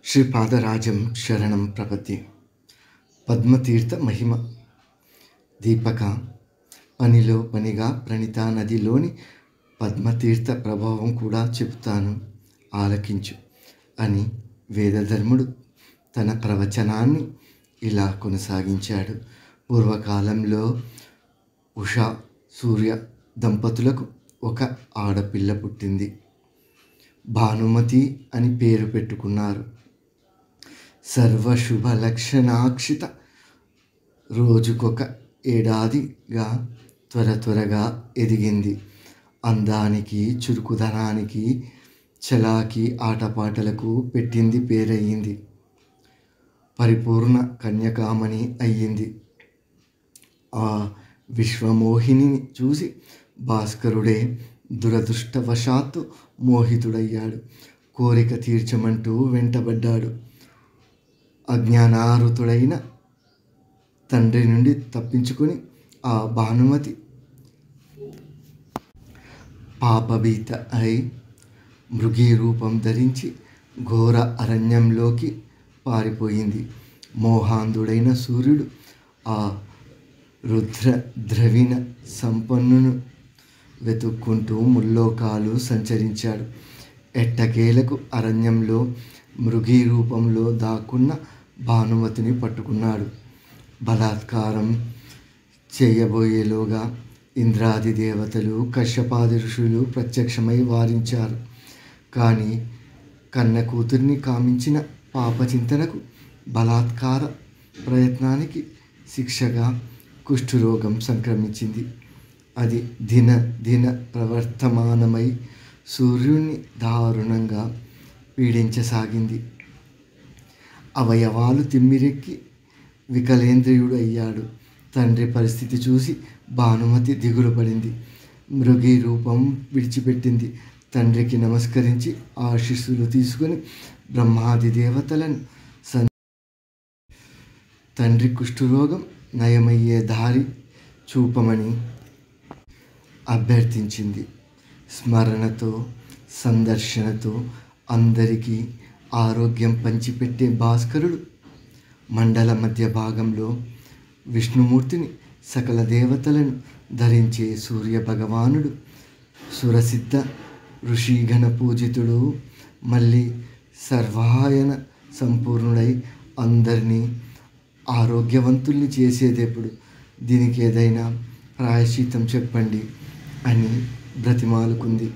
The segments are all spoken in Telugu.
శ్రీపాదరాజం శరణం ప్రపత్తి. పద్మతీర్థ మహిమ దీపక. పనిలో పనిగా ప్రణితా నదిలోని పద్మతీర్థ ప్రభావం కూడా చెబుతాను, ఆలకించు అని వేదధర్ముడు తన ప్రవచనాన్ని ఇలా కొనసాగించాడు. పూర్వకాలంలో ఉషా సూర్య దంపతులకు ఒక ఆడపిల్ల పుట్టింది. భానుమతి అని పేరు పెట్టుకున్నారు. సర్వశుభ లక్షణాక్షిత. రోజుకొక ఏడాదిగా త్వరగా ఎదిగింది. అందానికి, చురుకుదనానికి, చలాకి ఆటపాటలకు పెట్టింది పేరయ్యింది. పరిపూర్ణ కన్యకామణి అయ్యింది. ఆ విశ్వమోహినిని చూసి భాస్కరుడే దురదృష్టవశాత్తు మోహితుడయ్యాడు. కోరిక తీర్చమంటూ వెంటబడ్డాడు. అజ్ఞానారుతుడైన తండ్రి నుండి తప్పించుకొని ఆ భానుమతి పాపభీత అయి మృగీ రూపం ధరించి ఘోర అరణ్యంలోకి పారిపోయింది. మోహాంధుడైన సూర్యుడు ఆ రుద్ర ద్రవిణ సంపన్నును వెతుక్కుంటూ ముల్లోకాలు సంచరించాడు. ఎట్టకేలకు అరణ్యంలో మృగీ రూపంలో దాక్కున్న భానుమతిని పట్టుకున్నాడు. బలాత్కారం చేయబోయేలోగా ఇంద్రాది దేవతలు, కశ్యపాది ఋషులు ప్రత్యక్షమై వారించారు. కానీ కన్న కూతుర్ని కామించిన పాపచింతనకు, బలాత్కార ప్రయత్నానికి శిక్షగా కుష్ఠరోగం సంక్రమించింది. అది దిన ప్రవర్తమానమై సూర్యుణ్ణి దారుణంగా పీడించసాగింది. అవయవాలు తిమ్మిరెక్కి వికలేంద్రియుడు అయ్యాడు. తండ్రి పరిస్థితి చూసి భానుమతి దిగులు పడింది. మృగీ రూపం విడిచిపెట్టింది. తండ్రికి నమస్కరించి ఆశీస్సులు తీసుకుని బ్రహ్మాది దేవతలను తండ్రి కుష్ఠరోగం నయమయ్యే దారి చూపమని అభ్యర్థించింది. స్మరణతో, సందర్శనతో అందరికీ ఆరోగ్యం పంచిపెట్టే భాస్కరుడు మండల మధ్య భాగంలో విష్ణుమూర్తిని, సకల దేవతలను ధరించే సూర్య భగవానుడు, సురసిద్ధ ఋషిగణ పూజితుడు, మళ్ళీ సర్వాయన సంపూర్ణుడై అందరినీ ఆరోగ్యవంతుల్ని చేసేదెప్పుడు? దీనికి ఏదైనా ప్రాయశ్చిత్తం చెప్పండి అని బ్రతిమాలుకుంది.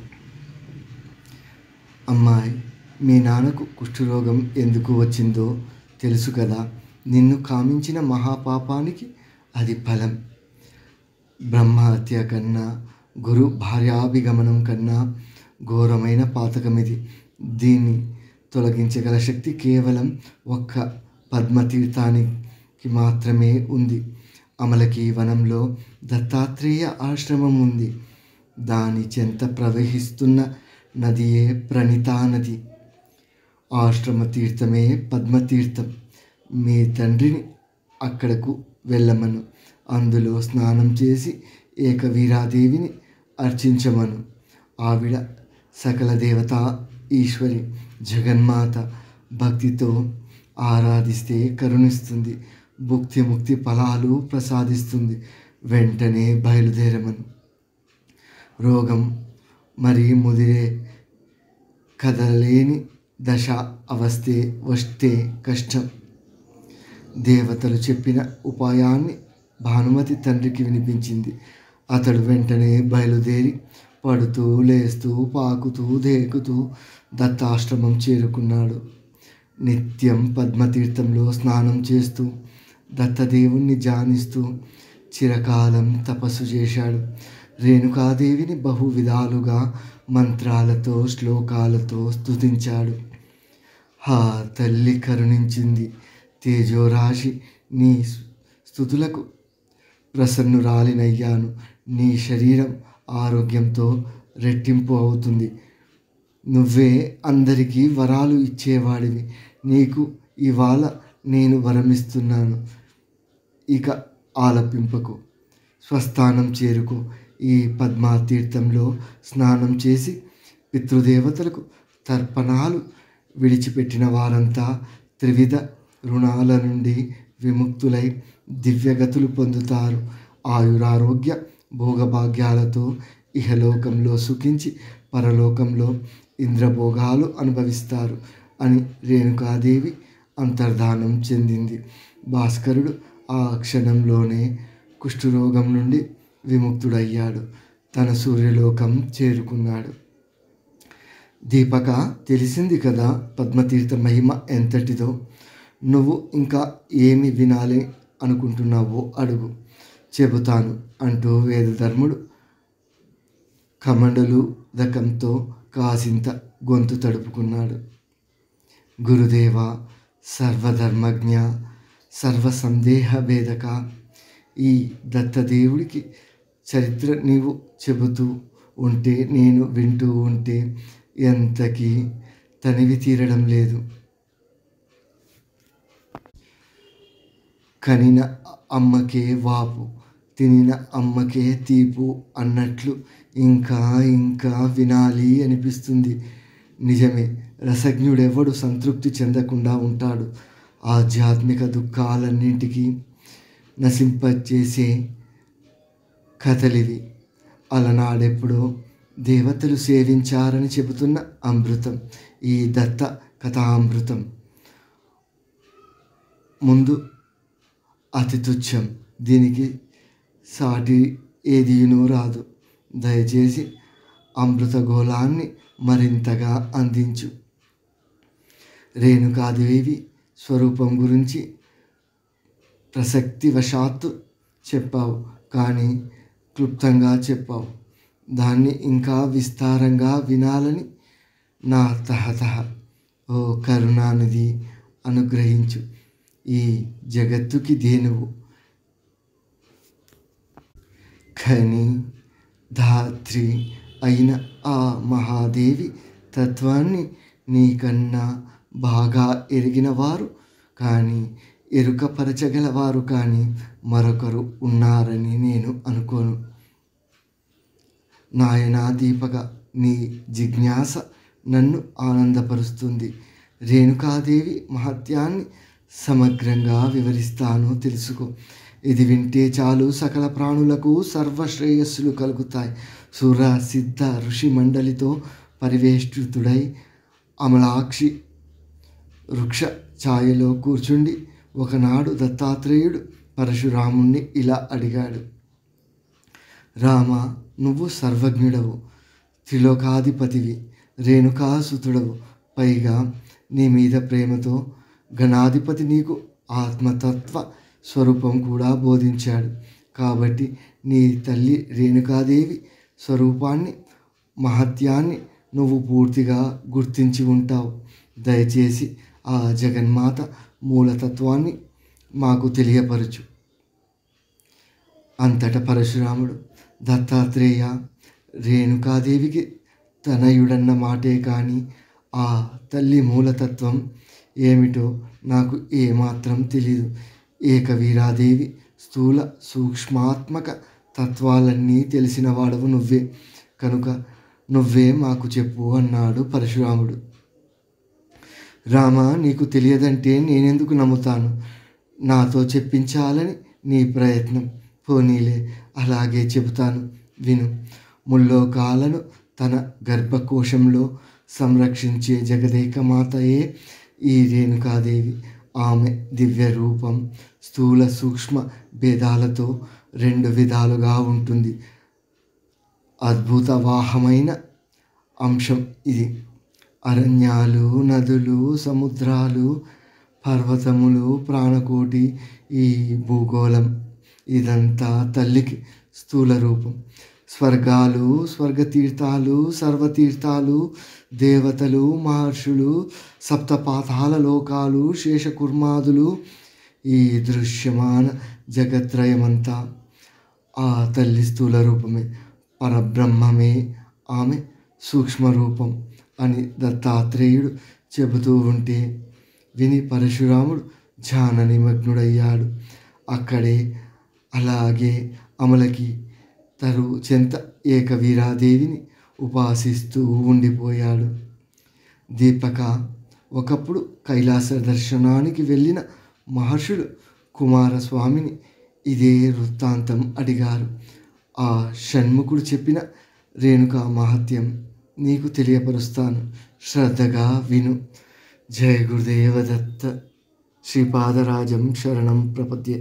అమ్మాయి, మీ నాన్నకు కుష్ఠరోగం ఎందుకు వచ్చిందో తెలుసు కదా. నిన్ను కామించిన మహాపాపానికి అది ఫలం. బ్రహ్మహత్య కన్నా, గురు భార్యాభిగమనం కన్నా ఘోరమైన పాతకమిది. దీన్ని తొలగించగల శక్తి కేవలం ఒక్క పద్మతీర్థానికి మాత్రమే ఉంది. అమలకి వనంలో దత్తాత్రేయ ఆశ్రమం ఉంది. దాని చెంత ప్రవహిస్తున్న నదియే ప్రణితా నది. ఆశ్రమ తీర్థమే పద్మతీర్థం. మీ తండ్రిని అక్కడకు వెళ్ళమను. అందులో స్నానం చేసి ఏకవీరాదేవిని అర్చించమను. ఆవిడ సకల దేవతా ఈశ్వరి, జగన్మాత. భక్తితో ఆరాధిస్తే కరుణిస్తుంది, భుక్తి ముక్తి ఫలాలు ప్రసాదిస్తుంది. వెంటనే బయలుదేరమను. రోగం మరీ ముదిరే, కదలలేని దశ వస్తే కష్టం. దేవతలు చెప్పిన ఉపాయాన్ని భానుమతి తండ్రికి వినిపించింది. అతడు వెంటనే బయలుదేరి పడుతూ, లేస్తూ, పాకుతూ, దేకుతూ దత్తాశ్రమం చేరుకున్నాడు. నిత్యం పద్మతీర్థంలో స్నానం చేస్తూ, దత్తదేవుణ్ణి ధ్యానిస్తూ చిరకాలం తపస్సు చేశాడు. రేణుకాదేవిని బహు విధాలుగా మంత్రాలతో, శ్లోకాలతో స్తుతించాడు. హా తల్లి కరుణించింది. తేజోరాశి, నీ స్తుతులకు ప్రసన్నురాలినయ్యాను. నీ శరీరం ఆరోగ్యంతో రెట్టింపు అవుతుంది. నువ్వే అందరికీ వరాలు ఇచ్చేవాడివి. నీకు ఇవాళ నేను వరమిస్తున్నాను. ఇక ఆలపింపకు, స్వస్థానం చేరుకో. ఈ పద్మాతీర్థంలో స్నానం చేసి పితృదేవతలకు తర్పణాలు విడిచిపెట్టిన వారంతా త్రివిధ రుణాల నుండి విముక్తులై దివ్యగతులు పొందుతారు. ఆయురారోగ్య భోగభాగ్యాలతో ఇహలోకంలో సుఖించి పరలోకంలో ఇంద్రభోగాలు అనుభవిస్తారు అని రేణుకాదేవి అంతర్ధానం చెందింది. భాస్కరుడు ఆ క్షణంలోనే కుష్ఠరోగం నుండి విముక్తుడయ్యాడు. తన సూర్యలోకం చేరుకున్నాడు. దీపక, తెలిసింది కదా పద్మతీర్థ మహిమ ఎంతటిదో. నువ్వు ఇంకా ఏమి వినాలి అనుకుంటున్నావో అడుగు, చెబుతాను అంటూ వేదధర్ముడు కమండలూదకంతో కాసింత గొంతు తడుపుకున్నాడు. గురుదేవ, సర్వధర్మజ్ఞ, సర్వసందేహ భేదక, ఈ దత్తదేవుడికి చరిత్ర నీవు చెబుతూ ఉంటే, నేను వింటూ ఉంటే ఎంతకీ తనివి తీరడం లేదు. కనిన అమ్మకే వాపు, తినిన అమ్మకే తీపు అన్నట్లు ఇంకా ఇంకా వినాలి అనిపిస్తుంది. నిజమే, రసజ్ఞుడెవడు సంతృప్తి చెందకుండా ఉంటాడు. ఆధ్యాత్మిక దుఃఖాలన్నింటికీ నశింపచేసే కథలివి. అలనాడెప్పుడో దేవతలు సేవించారని చెబుతున్న అమృతం ఈ దత్త కథామృతం. ముందు అతి తుచ్చం, దీనికి సాటి ఏదీనూ రాదు. దయచేసి అమృత గోళాన్ని మరింతగా అందించు. రేణుకాదేవి స్వరూపం గురించి ప్రసక్తివశాత్తు చెప్పావు, కానీ క్లుప్తంగా చెప్పావు. దాన్ని ఇంకా విస్తారంగా వినాలని నా తహతహ. ఓ కరుణానిధి, అనుగ్రహించు. ఈ జగత్తుకి ధేనువు, ఖని ధాత్రి అయిన ఆ మహాదేవి తత్వాన్ని నీకన్నా బాగా ఎరిగిన వారు కానీ, ఎరుకపరచగలవారు కానీ మరొకరు ఉన్నారని నేను అనుకోను. నాయనా దీపక, నీ జిజ్ఞాస నన్ను ఆనందపరుస్తుంది. రేణుకాదేవి మహత్యాన్ని సమగ్రంగా వివరిస్తాను, తెలుసుకో. ఇది వింటే చాలు, సకల ప్రాణులకు సర్వశ్రేయస్సులు కలుగుతాయి. సుర సిద్ధ ఋషి మండలితో పరివేష్టితుడై అమలాక్షి వృక్ష ఛాయలో కూర్చుండి ఒకనాడు దత్తాత్రేయుడు పరశురాముణ్ణి ఇలా అడిగాడు. రామ, నువ్వు సర్వజ్ఞుడవు, త్రిలోకాధిపతివి, రేణుకాసుతుడవు. పైగా నీ మీద ప్రేమతో గణాధిపతి నీకు ఆత్మతత్వ స్వరూపం కూడా బోధించాడు. కాబట్టి నీ తల్లి రేణుకాదేవి స్వరూపాన్ని, మహత్యాన్ని నువ్వు పూర్తిగా గుర్తించి ఉంటావు. దయచేసి ఆ జగన్మాత మూలతత్వాన్ని మాకు తెలియపరచు. అంతటా పరశురాముడు, దత్తాత్రేయ, రేణుకాదేవికి తనయుడన్న మాటే కానీ ఆ తల్లి మూలతత్వం ఏమిటో నాకు ఏమాత్రం తెలీదు. ఏకవీరాదేవి స్థూల సూక్ష్మాత్మక తత్వాలన్నీ తెలిసిన వాడవు నువ్వే, కనుక నువ్వే మాకు చెప్పు అన్నాడు పరశురాముడు. రామ, నీకు తెలియదంటే నేనెందుకు నమ్ముతాను? నాతో చెప్పించాలని నీ ప్రయత్నం. పోనీలే, అలాగే చెబుతాను, విను. ముల్లోకాలను తన గర్భకోశంలో సంరక్షించే జగదేకమాతయే ఈ రేణుకాదేవి. ఆమె దివ్య రూపం స్థూల సూక్ష్మ భేదాలతో రెండు విధాలుగా ఉంటుంది. అద్భుతవాహమైన అంశం ఇది. అరణ్యాలు, నదులు, సముద్రాలు, పర్వతములు, ప్రాణకోటి, ఈ భూగోళం ఇదంతా తల్లికి స్థూల రూపం. స్వర్గాలు, స్వర్గతీర్థాలు, సర్వతీర్థాలు, దేవతలు, మహర్షులు, సప్తపాతాల లోకాలు, శేషకుర్మాదులు, ఈ దృశ్యమాన జగత్రయమంతా ఆ తల్లి స్థూల రూపమే. పరబ్రహ్మమే ఆమె సూక్ష్మరూపం అని దత్తాత్రేయుడు చెబుతూ ఉంటే విని పరశురాముడు ధ్యాన నిమగ్నుడయ్యాడు. అక్కడే అలాగే అమలకి తరు చెంత ఏకవీరాదేవిని ఉపాసిస్తూ ఉండిపోయాడు. దీపక, ఒకప్పుడు కైలాస దర్శనానికి వెళ్ళిన మహర్షులు కుమారస్వామిని ఇదే వృత్తాంతం అడిగారు. ఆ షణ్ముఖుడు చెప్పిన రేణుకా మహత్యం నీకు తెలియపరుస్తాను, శ్రద్ధగా విను. జయ గురుదేవ దత్త. శ్రీపాదరాజం శరణం ప్రపద్యే.